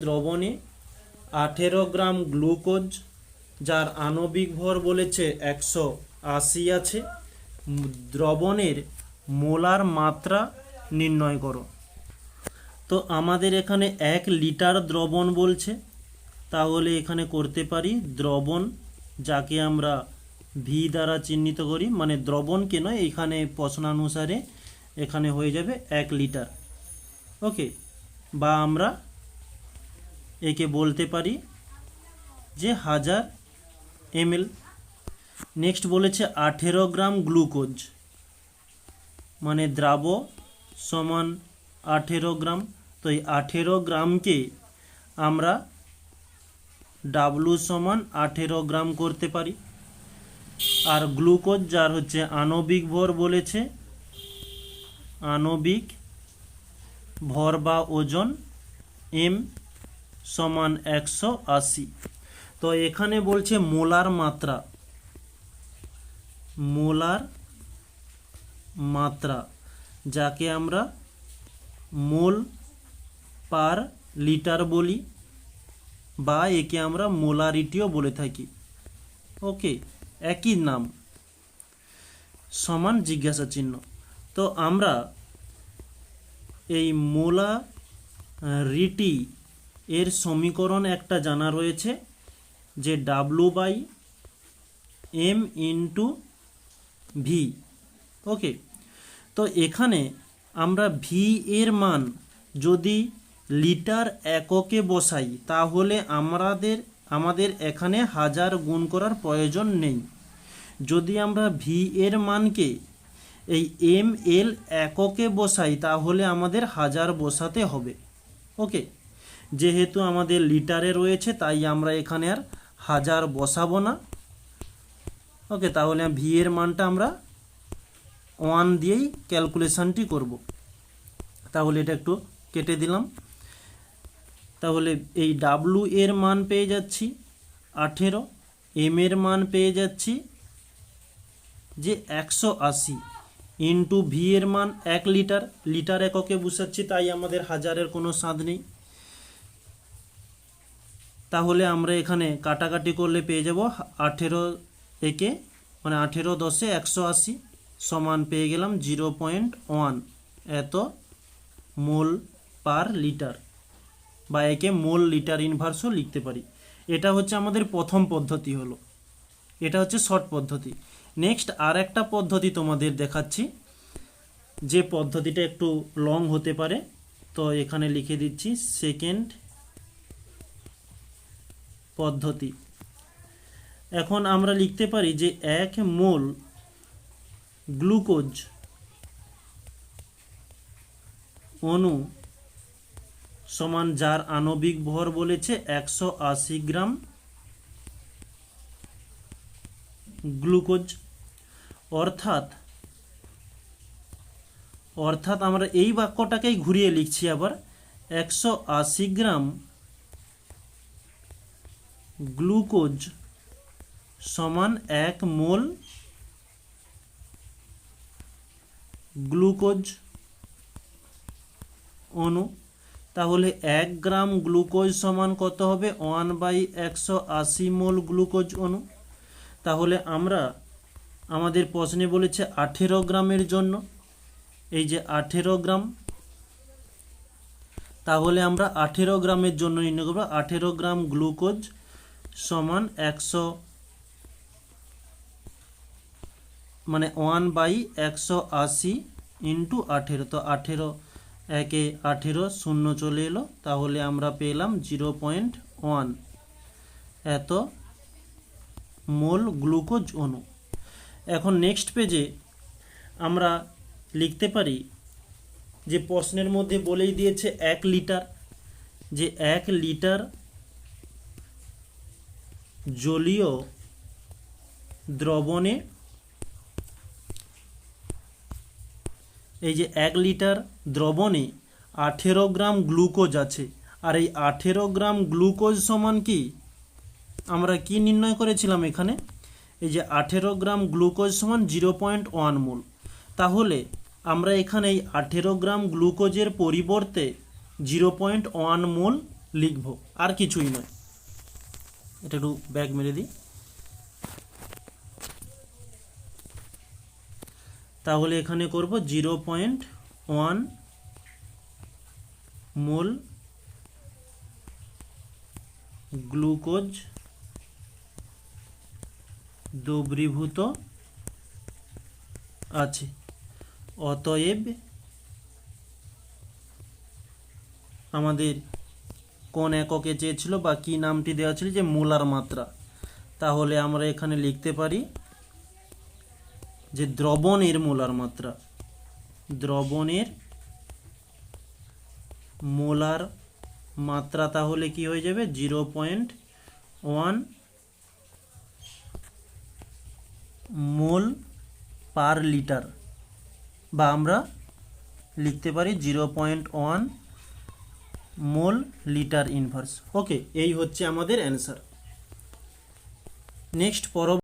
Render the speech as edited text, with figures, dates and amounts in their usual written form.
দ্রবণে 18 গ্রাম গ্লুকোজ, যার আণবিক ভর বলেছে 180 আছে। দ্রবণের মোলার মাত্রা নির্ণয় করো। তো আমাদের এখানে 1 লিটার দ্রবণ বলছে, তাহলে এখানে করতে পারি দ্রবণ, যাকে আমরা ভি দ্বারা চিহ্নিত করি, মানে দ্রবণকে নয়, এখানে প্রশ্নানুসারে এখানে হয়ে যাবে 1 লিটার। ওকে, বা আমরা একে বলতে পারি যে 1000 ml। নেক্সট বলেছে 18 গ্রাম গ্লুকোজ, মানে দ্রাব সমান 18 গ্রাম। তো এই 18 গ্রামকে আমরা ডাব্লু সমান 18 গ্রাম করতে পারি। আর গ্লুকোজ, যার হচ্ছে আণবিক ভর বলেছে, আণবিক ভর বা ওজন এম সমান 180। তো এখানে বলছে মোলার মাত্রা, মোলার মাত্রা, যাকে আমরা মোল পার লিটার বলি, বা একে আমরা মোলারিটিও বলে থাকি। ওকে, একই নাম, সমান জিজ্ঞাসা চিহ্ন। তো আমরা এই মোলারিটি এর সমীকরণ একটা জানা রয়েছে, যে W by M into V. Okay, তো এখানে আমরা ভি এর মান যদি লিটার এককে বসাই, তাহলে আমাদের এখানে 1000 গুণ করার প্রয়োজন নেই। যদি আমরা ভি এর মানকে এই এম এল এককে বসাই, তাহলে আমাদের 1000 বসাতে হবে। ওকে, যেহেতু আমাদের লিটারে রয়েছে, তাই আমরা এখানে আর 1000 বসাবো না। ওকে, তাহলে ভি এর মানটা আমরা 1 দিয়েই ক্যালকুলেশনটি করব। তাহলে এটা একটু কেটে দিলাম। তাহলে এই ডাব্লু এর মান পেয়ে যাচ্ছি 18, এম এর মান পেয়ে যাচ্ছি যে 180, ইন্টু ভি এর মান 1 লিটার, লিটার এককে বসাচ্ছি, তাই আমাদের 1000-এর কোনো স্বাদ নেই। তাহলে আমরা এখানে কাটাকাটি করলে পেয়ে যাব 18 একে, মানে 18 10 180 সমান পেয়ে গেলাম 0.1 এত মোল পার লিটার, বা একে মোল লিটার ইনভার্সও লিখতে পারি। এটা হচ্ছে আমাদের প্রথম পদ্ধতি হলো, এটা হচ্ছে শর্ট পদ্ধতি। নেক্সট আর একটা পদ্ধতি তোমাদের দেখাচ্ছি, যে পদ্ধতিটা একটু লং হতে পারে, তো এখানে লিখে দিচ্ছি সেকেন্ড পদ্ধতি। এখন আমরা লিখতে পারি যে 1 মোল গ্লুকোজ অণু সমান, যার আণবিক ভর বলেছে 180 গ্রাম গ্লুকোজ। অর্থাৎ আমরা এই বাক্যটাকেই ঘুরিয়ে লিখছি আবার, 180 গ্রাম গ্লুকোজ সমান 1 মোল গ্লুকোজ অণু। তাহলে 1 গ্রাম গ্লুকোজ সমান কত হবে? 1/180 মোল গ্লুকোজ অণু। তাহলে আমরা আমাদের প্রশ্নে বলেছে 18 গ্রামের জন্য, এই যে 18 গ্রাম, তাহলে আমরা 18 গ্রামের জন্য নির্ণয় করব 18 গ্রাম গ্লুকোজ সমান 100, মানে 1/180 ইন্টু 18। তো 18 একে 18 শূন্য চলে এলো, তাহলে আমরা পেলাম 0.1 এত মোল গ্লুকোজ অণু। এখন নেক্সট পেজে আমরা লিখতে পারি, যে প্রশ্নের মধ্যে বলেই দিয়েছে 1 লিটার, যে 1 লিটার জলীয় দ্রবণে, এই যে 1 লিটার দ্রবণে 18 গ্রাম গ্লুকোজ আছে। আর এই 18 গ্রাম গ্লুকোজ সমান কি, আমরা কি নির্ণয় করেছিলাম এখানে, এই যে 18 গ্রাম গ্লুকোজ সমান 0.1 মোল। তাহলে আমরা এখানে এই 18 গ্রাম গ্লুকোজের পরিবর্তে 0.1 মোল লিখব, আর কিছুই নয়। এটা একটু ব্যাক মেরে দিই। তাহলে এখানে করব 0.1 মোল গ্লুকোজ দ্রবীভূত আছে, অতএব আমাদের কোন এককে চেয়েছিল বা কি নামটি দেওয়া ছিল, যে মোলার মাত্রা। তাহলে আমরা এখানে লিখতে পারি যে দ্রবণের মোলার মাত্রা, দ্রবণের মোলার মাত্রা তাহলে কি হয়ে যাবে 0.1 মোল পার লিটার, বা আমরা লিখতে পারি 0.1 মোল লিটার ইনভার্স। ওকে, এই হচ্ছে আমাদের অ্যান্সার। নেক্সট